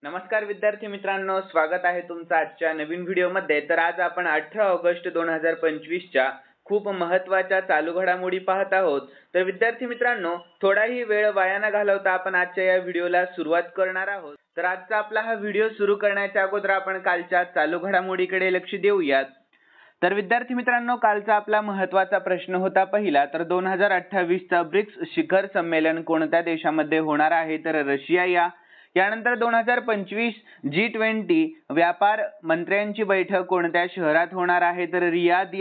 नमस्कार विद्यार्थी मित्रांनो, स्वागत आहे तुमचं आजच्या नवीन व्हिडिओमध्ये। तर आज आपण 18 ऑगस्ट 2025 च्या खूप महत्त्वाच्या चालू घडामोडी पाहत आहोत। तर विद्यार्थी मित्रांनो, थोडाही वेळ वाया न घालवता आपण आजच्या या व्हिडिओला सुरुवात करणार आहोत। तर आजचा आपला हा व्हिडिओ सुरू करण्याच्या अगोदर आपण कालच्या चालू घडामोडीकडे लक्ष देऊयात। तर विद्यार्थी मित्रांनो, कालचा आपला महत्त्वाचा प्रश्न होता पहिला, तर 2028 चा ब्रिक्स शिखर संमेलन कोणत्या देशामध्ये होणार आहे? तर रशिया यानंतर 2025 G20 व्यापार मंत्र्यांची बैठक कोणत्या शहरात होणार आहे? तर रियाद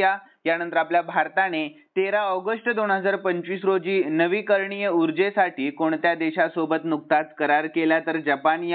यानंतर आपल्या भारताने 13 ऑगस्ट 2025 रोजी नवीकरणीय ऊर्जेसाठी कोणत्या देशासोबत नुकताच करार केला? तर जपान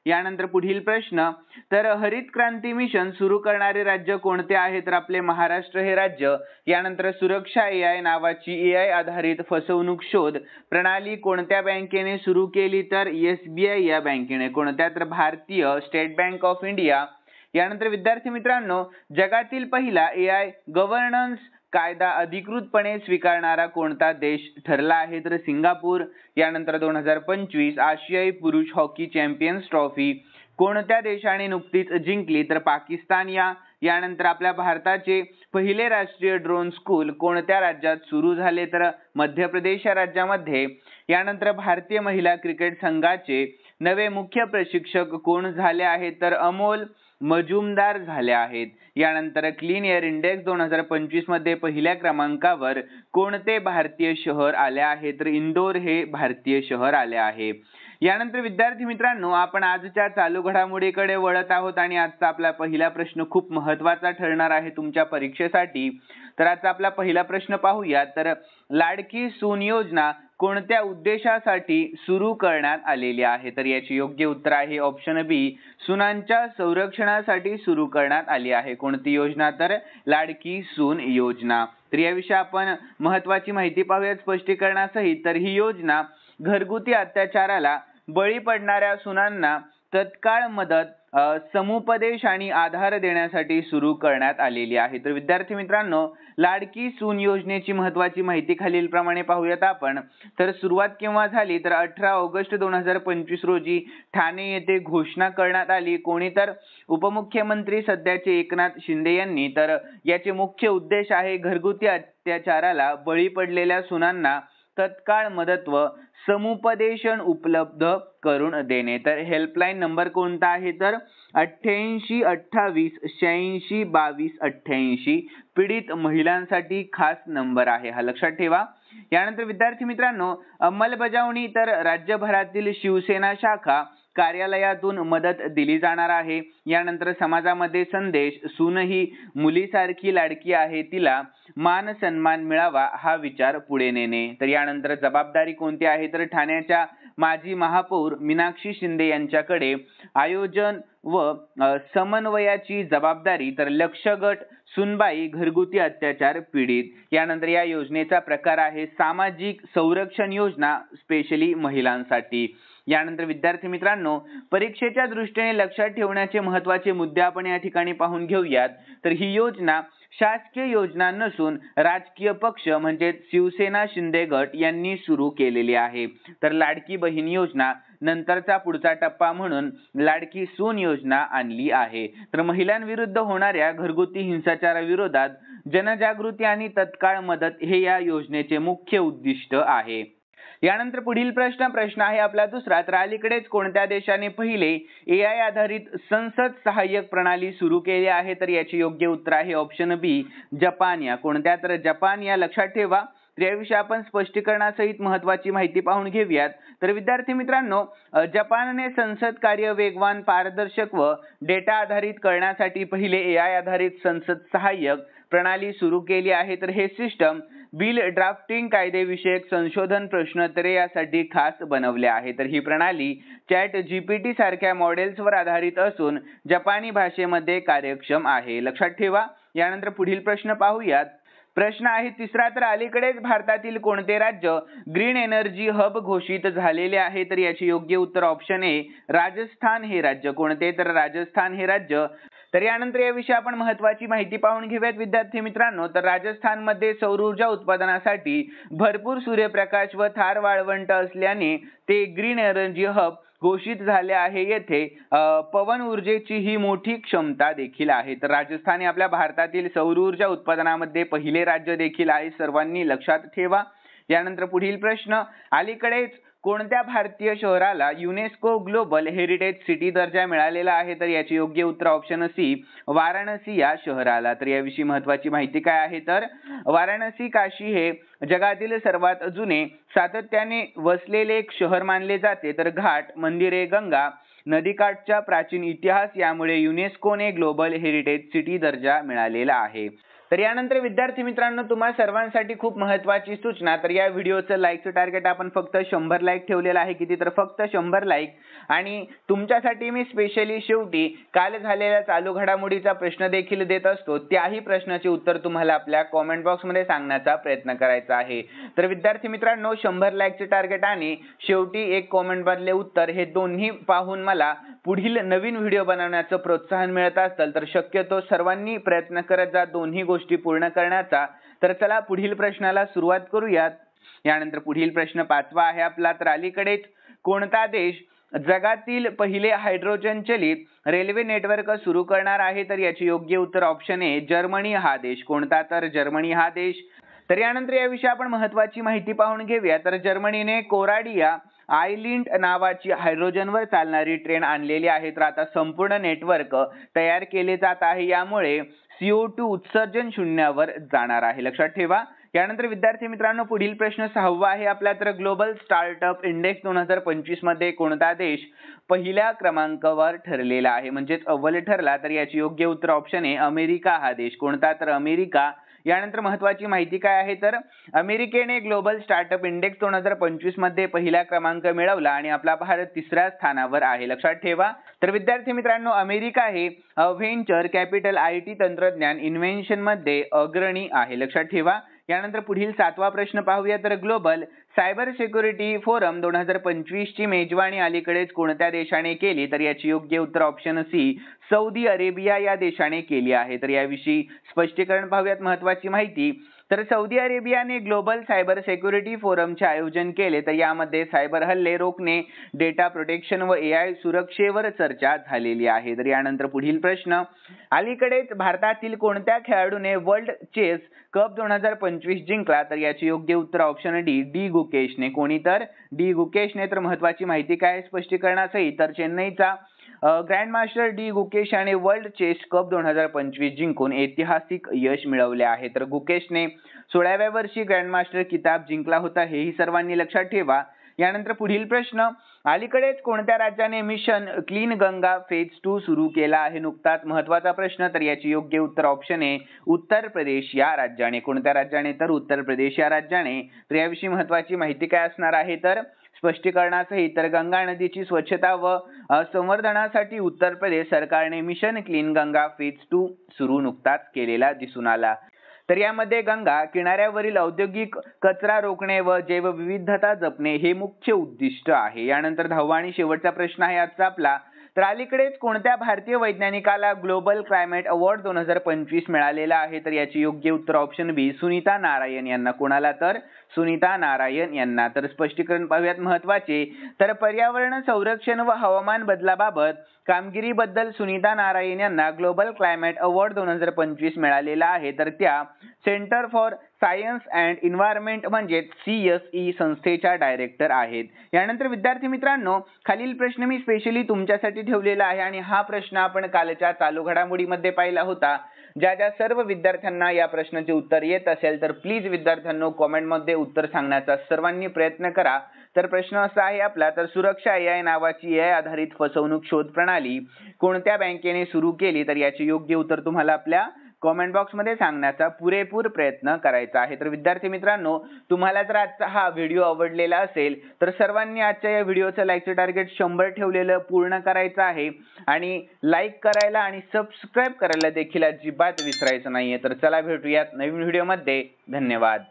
यानंतर पुढील प्रश्न, तर हरित क्रांती मिशन सुरू करणारे राज्य कोणते आहे? तर आपले महाराष्ट्र हे राज्य। यानंतर सुरक्षा AI नावाची AI आधारित फसवणूक शोध प्रणाली कोणत्या बँकेने सुरू केली? तर SBI या बँकेने। कोणत्या? तर भारतीय स्टेट बँक ऑफ इंडिया। यानंतर विद्यार्थी मित्रांनो, जगातील पहिला AI गव्हर्नन्स कायदा अधिकृतपणे स्वीकारणारा कोणता देश ठरला आहे? तर सिंगापूर। यानंतर 2025 आशियाई पुरुष हॉकी चॅम्पियन्स ट्रॉफी कोणत्या देशाने नुकतीच जिंकली? तर पाकिस्तान यानंतर आपल्या भारताचे पहिले राष्ट्रीय ड्रोन स्कूल कोणत्या राज्यात सुरू झाले? तर मध्य प्रदेश या राज्यामध्ये। यानंतर भारतीय महिला क्रिकेट संघाचे नवे मुख्य प्रशिक्षक कोण झाले आहेत? तर अमोल मजुमदार झाले आहेत। यानंतर क्लीन एअर इंडेक्स 2025 मध्ये पहिल्या क्रमांकावर कोणते भारतीय शहर आले आहे? तर इंदोर हे भारतीय शहर आले आहे। यानंतर विद्यार्थी मित्रांनो, आपण आजच्या चालू घडामोडीकडे वळत आहोत आणि आजचा आपला पहिला प्रश्न खूप महत्त्वाचा ठरणार आहे तुमच्या परीक्षेसाठी। तर आजचा आपला पहिला प्रश्न पाहूया। तर लाडकी सून योजना कोणत्या उद्देशासाठी सुरू करण्यात आलेली आहे? तर याचे योग्य उत्तर आहे ऑप्शन बी, सुनांच्या संरक्षणासाठी सुरू करण्यात आली आहे। कोणती योजना? तर लाडकी सून योजना। तर याविषयी आपण महत्त्वाची माहिती पाहूया स्पष्टीकरणासहित। तर ही योजना घरगुती अत्याचाराला बळी पडणाऱ्या सुनांना तत्काळ मदत, समुपदेश आणि आधार देण्यासाठी सुरू करण्यात आलेली आहे। तर विद्यार्थी मित्रांनो, लाडकी सून योजनेची महत्त्वाची माहिती खालीलप्रमाणे पाहूयात आपण। तर सुरुवात केव्हा झाली? तर 18 ऑगस्ट 2025 रोजी ठाणे येथे घोषणा करण्यात आली। कोणी? तर उपमुख्यमंत्री सध्याचे एकनाथ शिंदे यांनी। तर याचे मुख्य उद्देश आहे घरगुती अत्याचाराला बळी पडलेल्या सुनांना तत्काळ मदत व समुपदेशन उपलब्ध करून देणे। तर हेल्पलाईन नंबर कोणता आहे? तर 88 28 86 22 88 पीडित महिलांसाठी खास नंबर आहे, हा लक्षात ठेवा। यानंतर विद्यार्थी मित्रांनो, अंमलबजावणी तर राज्यभरातील शिवसेना शाखा कार्यालयातून मदत दिली जाणार आहे। यानंतर समाजामध्ये संदेश, सून ही मुलीसारखी लाडकी आहे, तिला मान सन्मान मिळावा हा विचार पुढे नेणे। तर यानंतर जबाबदारी कोणती आहे? तर ठाण्याच्या माजी महापौर मीनाक्षी शिंदे यांच्याकडे आयोजन व समन्वयाची जबाबदारी। तर लक्ष गट सुनबाई घरगुती अत्याचार पीडित। यानंतर या योजनेचा प्रकार आहे सामाजिक संरक्षण योजना, स्पेशली महिलांसाठी। यानंतर विद्यार्थी मित्रांनो, परीक्षेच्या दृष्टीने लक्षात ठेवण्याचे महत्त्वाचे मुद्दे आपण या ठिकाणी पाहून घेऊयात। तर ही योजना शासकीय योजना नसून राजकीय पक्ष म्हणजे शिवसेना शिंदे गट यांनी सुरू केलेली आहे। तर लाडकी बहीण योजना नंतरचा पुढचा टप्पा म्हणून लाडकी सून योजना आणली आहे। तर महिलांविरुद्ध होणाऱ्या घरगुती हिंसाचाराविरोधात जनजागृती आणि तत्काळ मदत हे या योजनेचे मुख्य उद्दिष्ट आहे। यानंतर पुढील प्रश्न आहे आपला दुसरा। तर अलीकडेच कोणत्या देशाने पहिले AI आधारित संसद सहाय्यक प्रणाली सुरू केली आहे? तर याचे योग्य उत्तर आहे ऑप्शन बी, जपान या। कोणत्या? तर जपान या, लक्षात ठेवा। याविषयी आपण स्पष्टीकरणासहित महत्त्वाची माहिती पाहून घेऊयात। तर विद्यार्थी मित्रांनो, जपानने संसद कार्य वेगवान, पारदर्शक व डेटा आधारित करण्यासाठी पहिले AI आधारित संसद सहाय्यक प्रणाली सुरू केली आहे। तर हे सिस्टम बिल ड्राफ्टिंग, कायदेविषयक संशोधन, प्रश्नोत्तरे यासाठी खास बनवले आहे। तर ही प्रणाली चॅट GPT सारख्या मॉडेल्सवर आधारित असून जपानी भाषेमध्ये कार्यक्षम आहे, लक्षात ठेवा। यानंतर पुढील प्रश्न पाहूयात। प्रश्न आहे तिसरा। तर अलीकडेच भारतातील कोणते राज्य ग्रीन एनर्जी हब घोषित झालेले आहे? तर याचे योग्य उत्तर ऑप्शन ए, राजस्थान हे राज्य। कोणते? तर राजस्थान हे राज्य। तर यानंतर याविषयी आपण महत्त्वाची माहिती पाहून घेऊयात विद्यार्थी मित्रांनो। तर राजस्थानमध्ये सौर ऊर्जा उत्पादनासाठी भरपूर सूर्यप्रकाश व थार वाळवंट असल्याने ते ग्रीन एनर्जी हब घोषित झाले आहे. येथे पवन ऊर्जेची ही मोठी क्षमता देखील आहे. तर राजस्थान हे आपल्या भारतातील सौर ऊर्जा उत्पादनामध्ये पहिले राज्य देखील आहे, सर्वांनी लक्षात ठेवा. यानंतर पुढील प्रश्न, अलीकडेच कोणत्या भारतीय शहराला युनेस्को ग्लोबल हेरिटेज सिटी दर्जा मिळालेला आहे? तर याचे योग्य उत्तर ऑप्शन सी, वाराणसी या शहराला. तर याविषयी महत्त्वाची माहिती काय आहे? तर वाराणसी काशी हे जगातील सर्वात जुने सातत्याने वसलेले एक शहर मानले जाते. तर घाट, मंदिरे, गंगा नदीकाठचा प्राचीन इतिहास यामुळे युनेस्कोने ग्लोबल हेरिटेज सिटी दर्जा मिळालेला आहे. तर यानंतर विद्यार्थी मित्रांनो, तुम्हा सर्वांसाठी खूप महत्त्वाची सूचना. तर या व्हिडिओचं लाईकचं टार्गेट आपण फक्त 100 लाईक ठेवलेलं आहे. किती? तर फक्त 100 लाईक. आणि तुमच्यासाठी मी स्पेशली शेवटी काल झालेल्या चालू घडामोडीचा प्रश्न देखील देत असतो. त्याही प्रश्नाचे उत्तर तुम्हाला आपल्या कॉमेंट बॉक्समध्ये सांगण्याचा प्रयत्न करायचा आहे. तर विद्यार्थी मित्रांनो, 100 लाईकचे टार्गेट आणि शेवटी एक कॉमेंट मधले उत्तर हे दोन्ही पाहून मला पुढील नवीन व्हिडिओ बनवण्याचं प्रोत्साहन मिळत असेल तर शक्यतो सर्वांनी प्रयत्न करत जा दोन्ही गोष्टी पूर्ण करण्याचा. तर चला पुढील प्रश्नाला सुरुवात करूयात. यानंतर पुढील प्रश्न 5वा आहे आपला. तर अलीकडेच कोणता देश जगातील पहिले हायड्रोजन चलित रेल्वे नेटवर्क सुरू करणार आहे? तर याचे योग्य उत्तर ऑप्शन ए, जर्मनी हा देश. कोणता? तर जर्मनी हा देश. तर यानंतर याविषयी आपण महत्त्वाची माहिती पाहून घेऊया. तर जर्मनीने कोराडिया आयलिंड नावाची हायड्रोजनवर चालणारी ट्रेन आणलेली आहे. तर आता संपूर्ण नेटवर्क तयार केले जात आहे. यामुळे CO2 उत्सर्जन शून्यावर जाणार आहे, लक्षात ठेवा. यानंतर विद्यार्थी मित्रांनो, पुढील प्रश्न 6वा आहे आपला. तर ग्लोबल स्टार्टअप इंडेक्स 2025 मध्ये कोणता देश पहिल्या क्रमांकावर ठरलेला आहे, म्हणजेच अव्वल ठरला? तर याचे योग्य उत्तर ऑप्शन ए, अमेरिका हा देश. कोणता? तर अमेरिका. यानंतर महत्त्वाची माहिती काय आहे? तर अमेरिकेने ग्लोबल स्टार्टअप इंडेक्स 2025 मध्ये पहिला क्रमांक मिळवला आणि आपला भारत तिसऱ्या स्थानावर आहे, लक्षात ठेवा. तर विद्यार्थी मित्रांनो, अमेरिका हे व्हेंचर कॅपिटल IT तंत्रज्ञान इन्व्हेन्शन मध्ये अग्रणी आहे, लक्षात ठेवा. यानंतर पुढील 7वा प्रश्न पाहूया. तर ग्लोबल सायबर सिक्युरिटी फोरम 2025 ची मेजवानी अलीकडेच कोणत्या देशाने केली? तर याचे योग्य उत्तर ऑप्शन सी, सौदी अरेबिया या देशाने केली आहे. तर याविषयी स्पष्टीकरण पाहूयात, महत्त्वाची माहिती. तर सौदी अरेबियाने ग्लोबल सायबर सिक्युरिटी फोरमचे आयोजन केले. तर यामध्ये सायबर हल्ले रोखणे, डेटा प्रोटेक्शन व AI सुरक्षेवर चर्चा झालेली आहे. तर यानंतर पुढील प्रश्न, अलीकडेच भारतातील कोणत्या खेळाडूने वर्ल्ड चेस कप 2025 जिंकला? तर याचे योग्य उत्तर ऑप्शन डी गुकेशने. कोणी? तर डी गुकेशने. तर महत्त्वाची माहिती काय स्पष्टीकरणासहित? तर चेन्नईचा ग्रँडमास्टर डी गुकेश याने वर्ल्ड चेस कप 2025 जिंकून ऐतिहासिक यश मिळवले आहे. तर गुकेशने 16व्या वर्षी ग्रँडमास्टर किताब जिंकला होता, हेही सर्वांनी लक्षात ठेवा. यानंतर पुढील प्रश्न, अलीकडेच कोणत्या राज्याने मिशन क्लीन गंगा फेज 2 सुरू केला आहे नुकताच? महत्त्वाचा प्रश्न. तर याचे योग्य उत्तर ऑप्शन ए, उत्तर प्रदेश या राज्याने. कोणत्या राज्याने? तर उत्तर प्रदेश या राज्याने. तर याविषयी महत्त्वाची माहिती काय असणार आहे? तर स्पष्टीकरणासहित. तर गंगा नदीची स्वच्छता व संवर्धनासाठी उत्तर प्रदेश सरकारने मिशन क्लीन गंगा फेज 2 सुरू नुकताच केलेला दिसून आला. तर यामध्ये गंगा किनाऱ्यावरील औद्योगिक कचरा रोखणे व जैवविविधता जपणे हे मुख्य उद्दिष्ट आहे. यानंतर 10वा आणि शेवटचा प्रश्न आहे आजचा आपला. तर अलीकडेच कोणत्या भारतीय वैज्ञानिकाला ग्लोबल क्लायमेट अवॉर्ड 2025 मिळालेला आहे? तर याचे योग्य उत्तर ऑप्शन बी, सुनीता नारायण यांना. कोणाला? तर सुनीता नारायण यांना. तर स्पष्टीकरण पाहूयात, महत्त्वाचे. तर पर्यावरण संरक्षण व हवामान बदलाबाबत कामगिरीबद्दल सुनीता नारायण यांना ग्लोबल क्लायमेट अवॉर्ड 2025 मिळालेला आहे. तर त्या centre for science and environment म्हणजे CSE संस्थेच्या डायरेक्टर आहेत. यानंतर विद्यार्थी मित्रांनो, खालील प्रश्न मी स्पेशली तुमच्यासाठी ठेवलेला आहे आणि हा प्रश्न आपण कालच्या चालू घडामोडीमध्ये पाहिला होता. ज्या सर्व विद्यार्थ्यांना या प्रश्नाचे उत्तर येत असेल तर प्लीज विद्यार्थ्यांनो कॉमेंटमध्ये उत्तर सांगण्याचा सर्वांनी प्रयत्न करा. तर प्रश्न असा आहे आपला. तर सुरक्षा AI नावाची AI आधारित फसवणूक शोध प्रणाली कोणत्या बँकेने सुरू केली? तर याचे योग्य उत्तर तुम्हाला आपल्या कॉमेंट बॉक्समध्ये सांगण्याचा पुरेपूर प्रयत्न करायचा आहे. तर विद्यार्थी मित्रांनो, तुम्हाला जर आजचा हा व्हिडिओ आवडलेला असेल तर सर्वांनी आजच्या या व्हिडिओचं लाईकचं टार्गेट 100 ठेवलेलं पूर्ण करायचं आहे आणि लाईक करायला आणि सबस्क्राईब करायला देखील अजिबात विसरायचं नाहीये. तर चला भेटूयात नवीन व्हिडिओमध्ये. धन्यवाद.